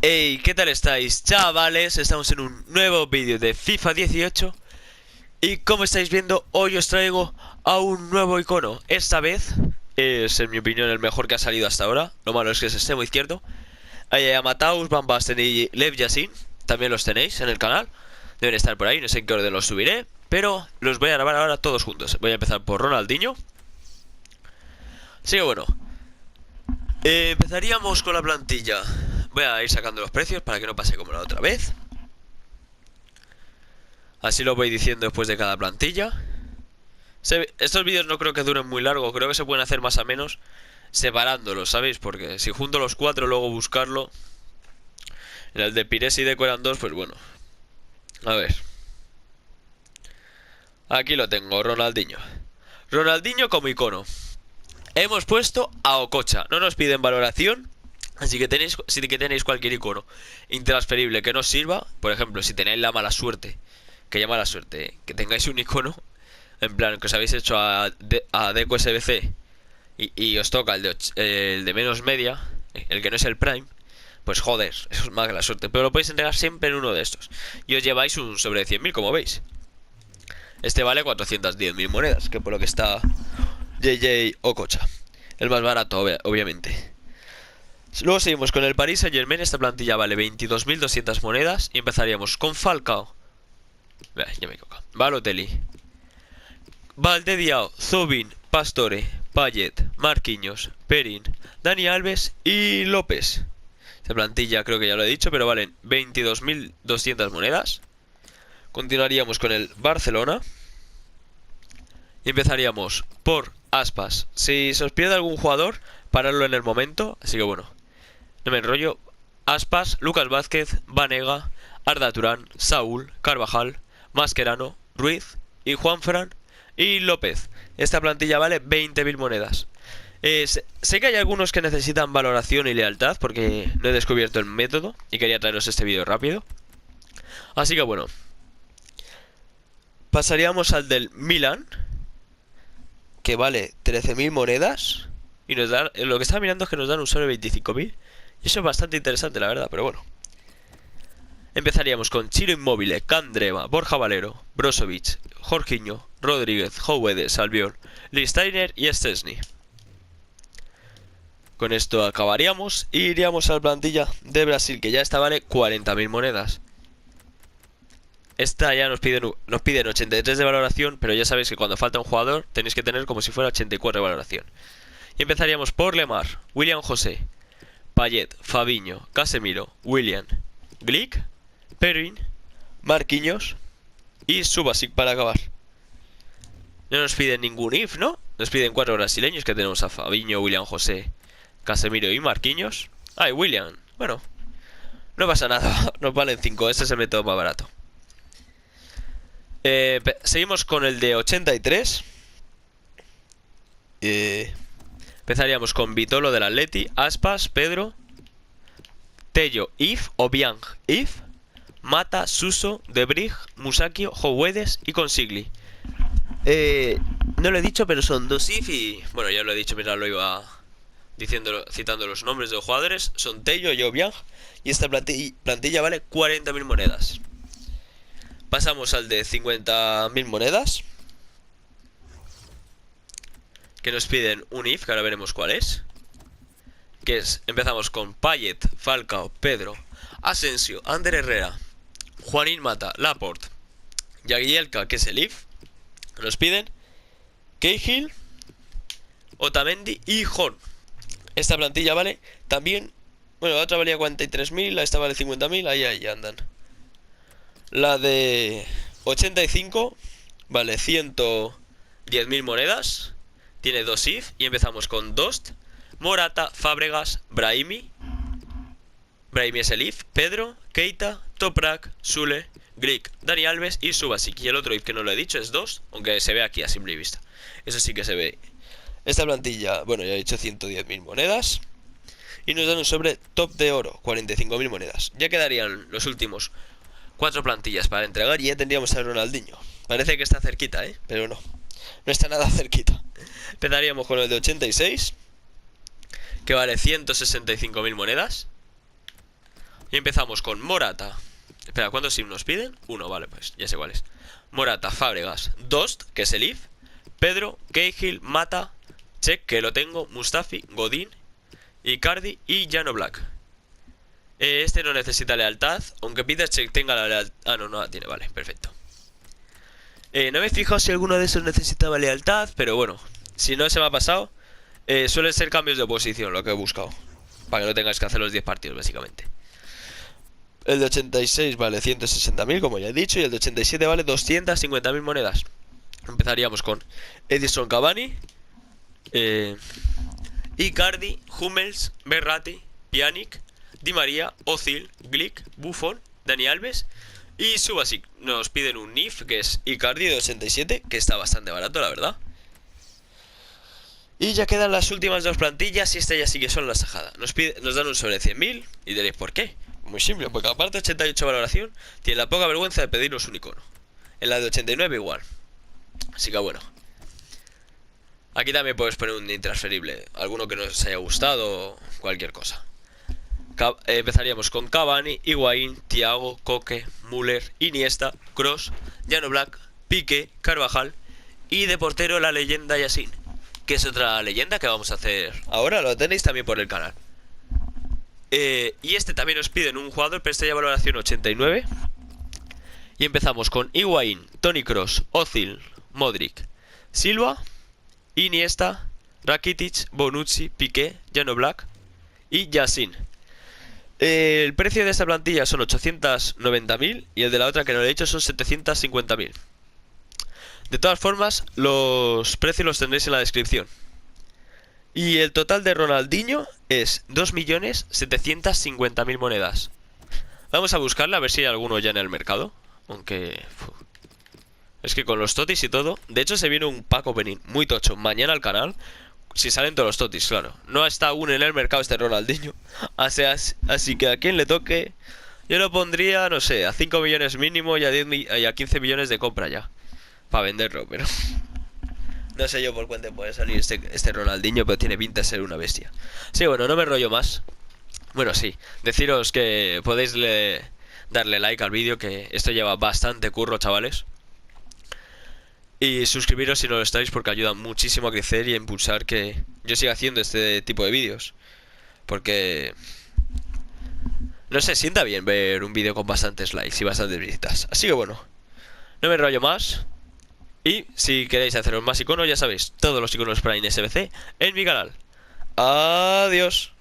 Hey, ¿qué tal estáis, chavales? Estamos en un nuevo vídeo de FIFA 18. Y como estáis viendo, hoy os traigo a un nuevo icono. Esta vez es, en mi opinión, el mejor que ha salido hasta ahora. Lo malo es que es extremo izquierdo. Hay a Mataus, Van Basten y Lev Yassin. También los tenéis en el canal. Deben estar por ahí, no sé en qué orden los subiré, pero los voy a grabar ahora todos juntos. Voy a empezar por Ronaldinho. Así que bueno, empezaríamos con la plantilla. Voy a ir sacando los precios para que no pase como la otra vez. Así lo voy diciendo después de cada plantilla. Estos vídeos no creo que duren muy largo. Creo que se pueden hacer más o menos separándolos, ¿sabéis? Porque si junto los cuatro luego buscarlo. En el de Pires y Deco eran dos, pues bueno. A ver. Aquí lo tengo, Ronaldinho. Ronaldinho como icono. Hemos puesto a Okocha. No nos piden valoración. Así que tenéis cualquier icono intransferible que nos sirva. Por ejemplo, si tenéis la mala suerte, que ya mala suerte, que tengáis un icono, en plan, que os habéis hecho a Deco SBC y os toca el de menos media, el que no es el Prime, pues joder, eso es mala suerte. Pero lo podéis entregar siempre en uno de estos. Y os lleváis un sobre de 100.000, como veis. Este vale 410.000 monedas, que por lo que está JJ Okocha. El más barato, obviamente. Luego seguimos con el Paris Saint-Germain. Esta plantilla vale 22.200 monedas. Y empezaríamos con Falcao. Ya me he equivocado. Balotelli, Valdediao, Zobin, Pastore, Payet, Marquinhos, Perin, Dani Alves y López. Esta plantilla creo que ya lo he dicho, pero valen 22.200 monedas. Continuaríamos con el Barcelona. Y empezaríamos por Aspas. Si se os pierde algún jugador, paradlo en el momento. Así que bueno, no me enrollo. Aspas, Lucas Vázquez, Vanega, Arda Turán, Saúl, Carvajal, Mascherano, Ruiz y Juanfran y López. Esta plantilla vale 20.000 monedas. Sé que hay algunos que necesitan valoración y lealtad porque no he descubierto el método y quería traeros este vídeo rápido. Así que bueno, pasaríamos al del Milan, que vale 13.000 monedas. Y nos dan, lo que estaba mirando es que nos dan un sobre 25.000. Y eso es bastante interesante, la verdad, pero bueno. Empezaríamos con Ciro Immobile, Candreva, Borja Valero, Brozovic, Jorginho, Rodríguez, Jouedes, Albiol, Listainer y Szczesny. Con esto acabaríamos y iríamos a la plantilla de Brasil, que ya esta vale 40.000 monedas. Esta ya nos piden 83 de valoración, pero ya sabéis que cuando falta un jugador tenéis que tener como si fuera 84 de valoración. Y empezaríamos por Lemar, William José, Payet, Fabinho, Casemiro, William, Glick, Perin, Marquinhos y Subasic para acabar. No nos piden ningún if, ¿no? Nos piden 4 brasileños, que tenemos a Fabinho, William José, Casemiro y Marquinhos. Ah, y William. Bueno, no pasa nada, nos valen 5, este es el método más barato. Seguimos con el de 83. Empezaríamos con Vitolo del Atleti, Aspas, Pedro, Tello, If, Obiang, If, Mata, Suso, Debrig, Musakio, Jouedes y Consigli. No lo he dicho, pero son 2 If y... Bueno, ya lo he dicho, mira, lo iba citando los nombres de los jugadores. Son Tello y Obiang. Y esta plantilla vale 40.000 monedas. Pasamos al de 50.000 monedas, que nos piden un if, que ahora veremos cuál es. Que es, empezamos con Payet, Falcao, Pedro, Asensio, Ander Herrera, Juanín Mata, Laporte, Jagielka, que es el if. Nos piden Cahill, Otamendi y Horn. Esta plantilla vale también... Bueno, la otra valía 43.000, esta vale 50.000, ahí andan. La de 85 vale 110.000 monedas. Tiene 2 if y empezamos con Dost, Morata, Fábregas, Brahimi. Brahimi es el if, Pedro, Keita, Toprak, Sule, Glick, Dani Alves y Subasic. Y el otro if que no lo he dicho es Dost, aunque se ve aquí a simple vista. Eso sí que se ve. Esta plantilla, bueno, ya he dicho 110.000 monedas. Y nos dan un sobre top de oro, 45.000 monedas. Ya quedarían los últimos 4 plantillas para entregar y ya tendríamos a Ronaldinho. Parece que está cerquita, pero no. No está nada cerquita. Empezaríamos con el de 86, que vale 165.000 monedas. Y empezamos con Morata. Espera, ¿cuántos himnos piden? Uno, vale, pues ya sé cuál es. Morata, Fábregas, Dost, que es el if, Pedro, Cahill, Mata, Check, que lo tengo, Mustafi, Godín, Icardi y Jan Oblak. Este no necesita lealtad, aunque pida Check tenga la lealtad. Ah, no, no la tiene, vale, perfecto. No me he fijado si alguno de esos necesitaba lealtad, pero bueno, si no se me ha pasado, suelen ser cambios de posición lo que he buscado. Para que no tengas que hacer los 10 partidos, básicamente. El de 86 vale 160.000, como ya he dicho, y el de 87 vale 250.000 monedas. Empezaríamos con Edison Cavani, Icardi, Hummels, Berratti, Pjanic, Di María, Ozil, Glick, Buffon, Dani Alves y Subasic. Nos piden un NIF que es Icardi de 87, que está bastante barato, la verdad. Y ya quedan las últimas dos plantillas y esta ya sí que son la sajada. Nos dan un sobre 100.000 y diréis ¿por qué? Muy simple, porque aparte de 88 valoración, tiene la poca vergüenza de pedirnos un icono. En la de 89 igual. Así que bueno. Aquí también puedes poner un intransferible, alguno que nos haya gustado, cualquier cosa. Empezaríamos con Cavani, Higuaín, Thiago, Koke, Müller, Iniesta, Kroos, Jan Oblak, Piqué, Carvajal y de portero la leyenda Yassin, que es otra leyenda que vamos a hacer ahora, lo tenéis también por el canal. Y este también nos piden un jugador, pero este ya valoración 89. Y empezamos con Higuaín, Toni Kroos, Ozil, Modric, Silva, Iniesta, Rakitic, Bonucci, Piqué, Jan Oblak y Yassin. El precio de esta plantilla son 890.000 y el de la otra que no le he dicho son 750.000. De todas formas, los precios los tendréis en la descripción. Y el total de Ronaldinho es 2.750.000 monedas. Vamos a buscarla a ver si hay alguno ya en el mercado. Aunque... es que con los totis y todo... De hecho se viene un pack opening muy tocho mañana al canal. Si salen todos los totis, claro. No está aún en el mercado este Ronaldinho. Así que a quien le toque... yo lo pondría, no sé, a 5 millones mínimo y a 15 millones de compra ya. Para venderlo, pero... no sé yo por cuánto puede salir este Ronaldinho, pero tiene pinta de ser una bestia. Sí, bueno, no me enrollo más. Bueno, sí, deciros que podéis darle like al vídeo, que esto lleva bastante curro, chavales. Y suscribiros si no lo estáis, porque ayuda muchísimo a crecer y a impulsar que yo siga haciendo este tipo de vídeos. Porque... no sé, sienta bien ver un vídeo con bastantes likes y bastantes visitas. Así que bueno, no me enrollo más. Y si queréis haceros más iconos, ya sabéis, todos los iconos Prime SBC en mi canal. Adiós.